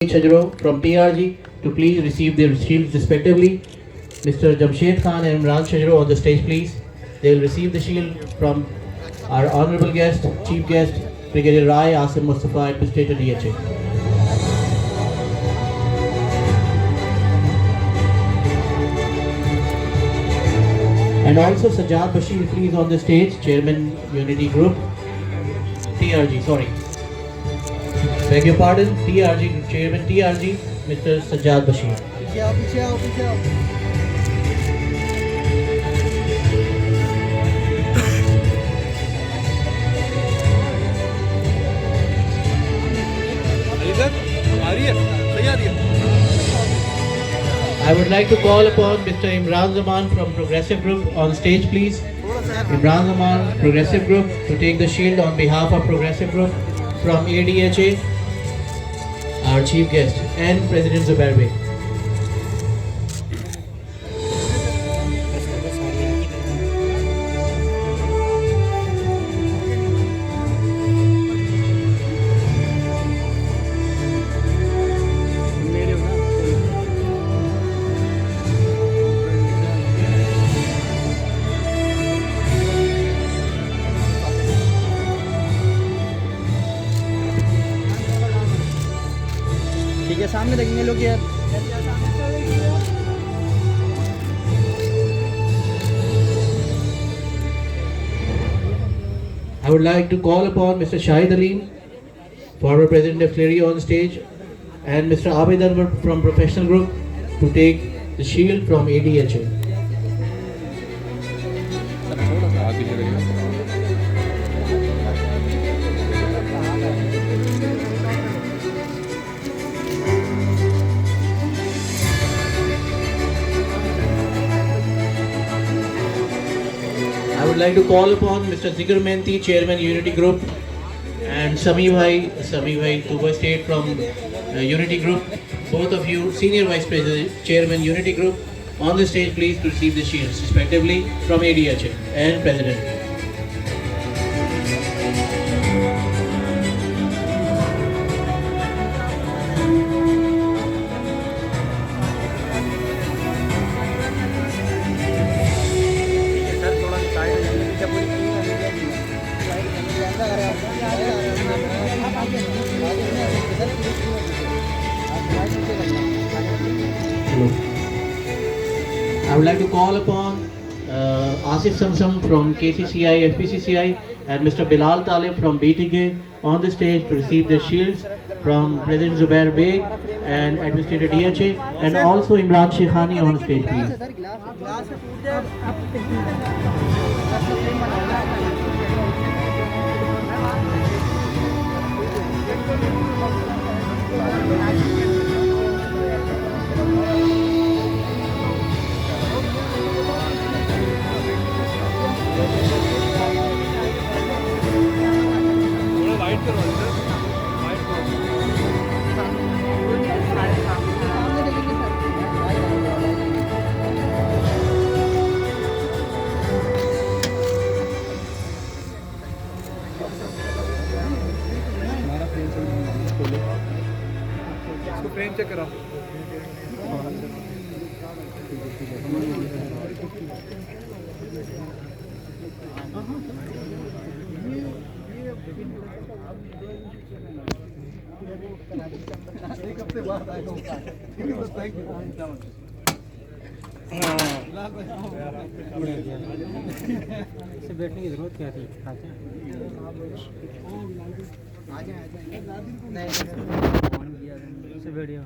Chajro from PRG to please receive their shields respectively. Mr. Jamshed Khan and Imran Chajro on the stage, please. They will receive the shield from our honorable guest, chief guest, Brigadier Rai Asim Mustafa, Administrator DHA. And also Sajjad Bashir, please, on the stage, Chairman Unity Group, TRG, sorry. Beg your pardon, TRG, Chairman TRG, Mr. Sajjad Bashir. I would like to call upon Mr. Imran Zaman from Progressive Group on stage, please. Imran Zaman, Progressive Group, to take the shield on behalf of Progressive Group from ADHA, our chief guest, and President Zubair Beg. ठीक है, सामने देखेंगे लोग यार। I would like to call upon Mr. Shahid Aleem, former President of FLIRI, on stage, and Mr. Abid Anwar from Professional Group to take the shield from ADHA. I would like to call upon Mr. Zikr Mehndi, Chairman Unity Group, and Sami Bhai Dubai State from Unity Group. Both of you, Senior Vice President, Chairman Unity Group, on the stage, please, to receive the shields, respectively, from ADHA and President. I would like to call upon Asif Samsam from KCCI, FPCCI, and Mr. Bilal Talib from BTK on the stage to receive the shields from President Zubair Beg and Administrator DHA, and also Imran Shekhani on stage, please. Frame check करो। एक हफ्ते बाद आएगा इसे बैठने की जरूरत क्या थी? इसे बैठिए।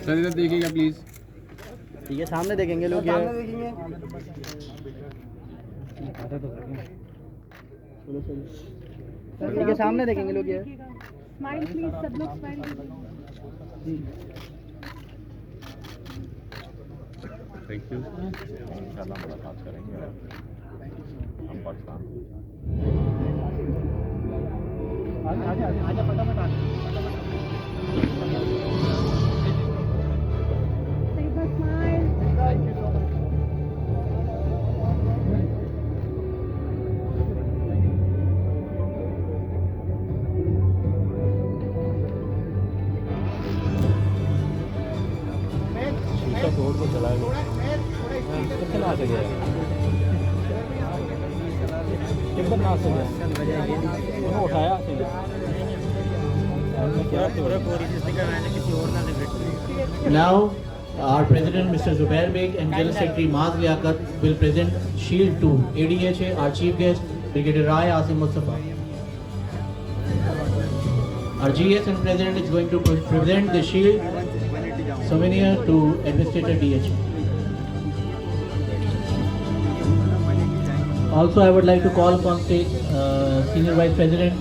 सर इधर देखिएगा प्लीज। ठीक है, सामने देखेंगे लोग यार। ठीक है, सामने देखेंगे लोग यार। स्माइल प्लीज, सब लोग स्माइल। Thank you. इंशाल्लाह मुलाकात करेंगे हम पाकिस्तान। आजा फटाफट Save the smile. Thank you so much. कितने ना से गया कितना ना से गया उन्होंने उठाया सीधा Now, our President Mr. Zubair Beg and General Secretary Maaz Liaquat will present shield to ADHA, our Chief Guest, Brigadier Rai Asim Mustafa. Our GS and President is going to present the shield souvenir to Administrator DHA. Also, I would like to call upon stage Senior Vice President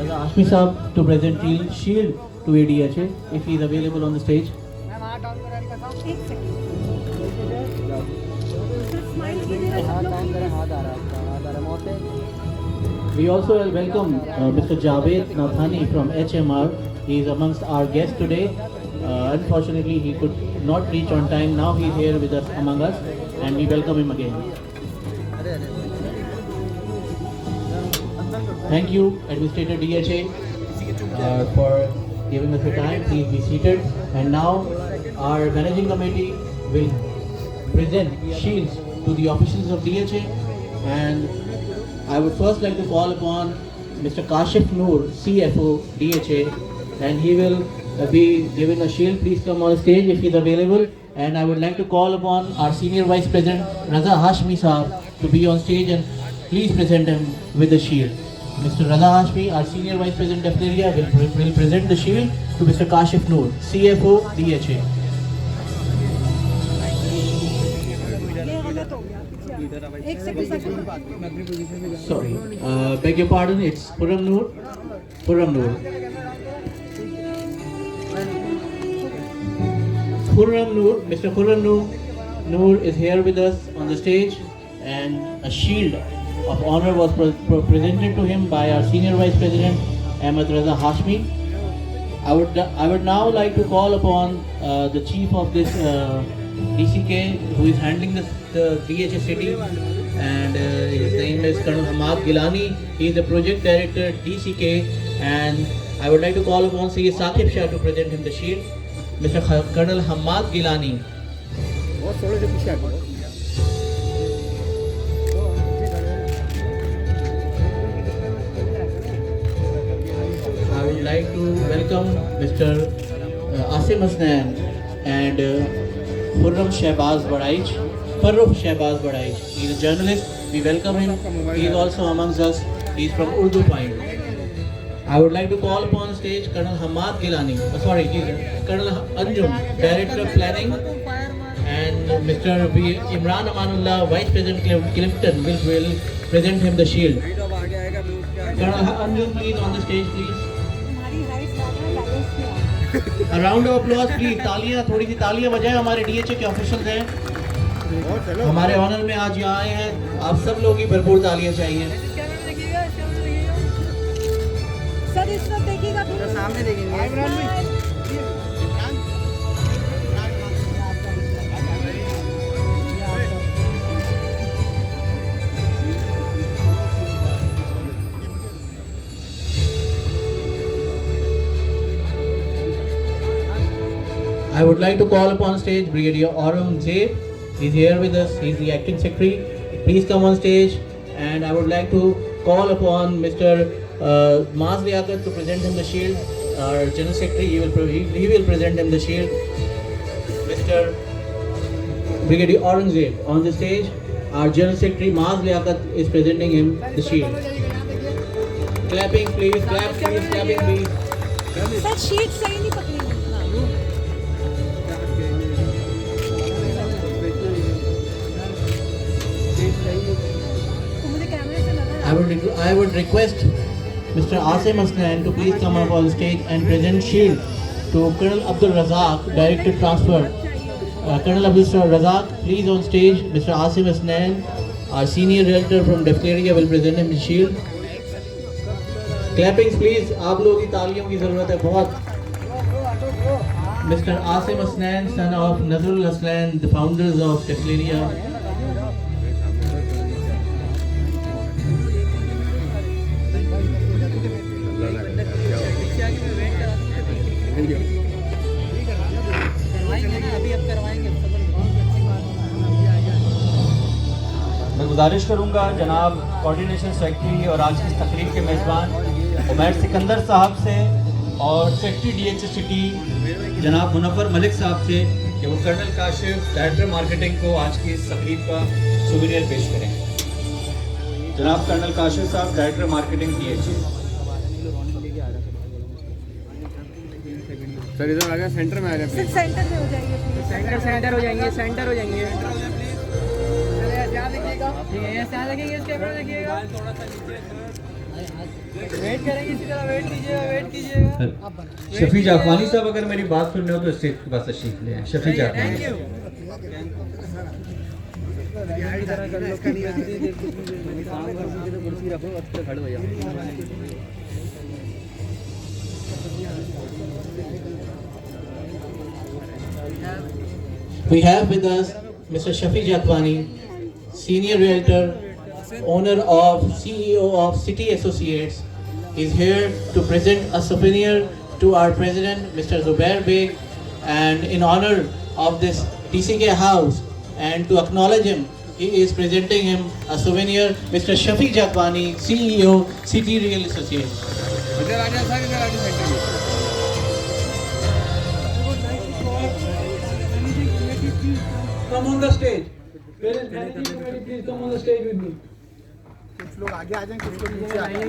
Raza Hashmi Saab to present shield to ADHA if he is available on the stage. एक second sir smile कीजिएगा सब लोग हाथ आ रहा है मोटे We also welcome Mr. Javed Nathani from HMR. He is amongst our guests today. Unfortunately, he could not reach on time. Now he is here with us among us, and we welcome him again. Thank you, Administrator DHA, for giving us the time. Please be seated. And now, our managing committee will present shields to the officials of DHA, and I would first like to call upon Mr. Kashif Noor, CFO DHA, and he will be giving a shield. Please come on stage if he is available. And I would like to call upon our Senior Vice President Raza Hashmi Saab to be on stage and please present him with the shield. Mr. Raza Hashmi, our Senior Vice President of area, will present the shield to Mr. Kashif Noor, CFO DHA. एक second Sorry, beg your pardon, it's Puram Noor. Puram Noor. Puram Noor, Mr. Puram Noor is here with us on the stage, and a shield of honor was presented to him by our Senior Vice President Ahmed Raza Hashmi. I would now like to call upon the chief of this DCK, who is handling the DHA city, and his name is Colonel Hamad Gilani. He is the project director DCK, and I would like to call upon Sayyid Saqib Shah to present him the shield. Mr. Colonel Hamad Gilani. I would like to welcome Mr. Asim Hasnan and Farrukh Shehbaz Badaij. He is a journalist. We welcome him. He is also amongst us. He is from Urdu Point. I would like to call upon stage Colonel Hamad Gilani. Colonel Anjum, Director of Planning, and Mr. Imran Amanullah, Vice President Clifton, will present him the shield. Colonel Anjum, please on the stage, please. हमारी height ज़्यादा है balance किया A round of applause, please. तालियां, थोड़ी सी तालियां बजाएं. हमारे DHA के ऑफिशियल्स हैं, हमारे ऑनर में आज यहाँ आए हैं. आप सब लोग ही भरपूर तालियां चाहिए. सर इस तरफ देखिएगा सामने देखेंगे I would like to call upon stage Brigadier Aurangzeb. He's here with us. He's the acting secretary. Please come on stage. And I would like to call upon Mr. Maaz Liaquat to present him the shield. Our General Secretary, he will present him the shield. Mr. Brigadier Aurangzeb on the stage. Our General Secretary Maaz Liaquat is presenting him the shield. Clapping please, clapping please. Sir sheet सही नहीं पकड़ी तो मुझे कैमरे से लगा I would request Mr. Asim Hasnan to please come up on stage and present shield to Colonel Abdul Razak, Director Transfer. Colonel Abdul Razak, please on stage. Mr. Asim Hasnan, our Senior Director from Defteria, will present him the shield. Clappings please. आप लोगों की तालियों की ज़रूरत है बहुत. Mr. Asim Hasnan, son of Nazrul Hasnan, the founders of Defteria. गुजारिश करूंगा जनाब कोऑर्डिनेशन सेक्रेटरी और आज की इस तकरीर के मेज़बान उमैर सिकंदर साहब से और सेक्रेटरी DHS सिटी जनाब मुनव्वर मलिक साहब से कि वो कर्नल काशिफ डायरेक्टर मार्केटिंग को आज की इस तकरीर का सुवेनियर पेश करें। जनाब कर्नल काशिफ साहब डायरेक्टर मार्केटिंग DHS। सर इधर आ जाए, सेंटर में आ जाए सर सेंटर में हो जाइए प्लीज। सेंटर हो जाएंगे, सेंटर हो जाएंगे। यहाँ देखिएगा, इस कैमरा देखिएगा। वेट करेंगे, इसी तरह वेट कीजिएगा, वेट कीजिएगा। शफी जाफानी साहब अगर मेरी बात सुन रहे हो तो स्टेज के पास तशरीफ ले आएं। Shafi जाफानी We have with us Mr. Shafi Jakwani, Senior Realtor, owner of CEO of City Associates, is here to present a souvenir to our President Mr. Zubair Beg, and in honor of this TCK house and to acknowledge him, he is presenting him a souvenir, Mr. Shafi Jakwani, CEO City Real Associates. इधर आ जाए sir, इधर आ जाए centre में। Come on the stage. Parents, managing committee, please come on the stage with me. कुछ लोग आगे आ जाएं, कुछ लोग नीचे आ जाएं।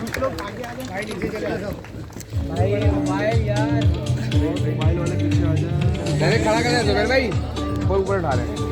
कुछ लोग आगे आ जाएं, भाई नीचे चले आ जाओ। भाई मोबाइल यार, मोबाइल वाले पीछे आ जाएं। डायरेक्ट खड़ा कर दे जुबैर भाई, कोई ऊपर उठा रहे हैं।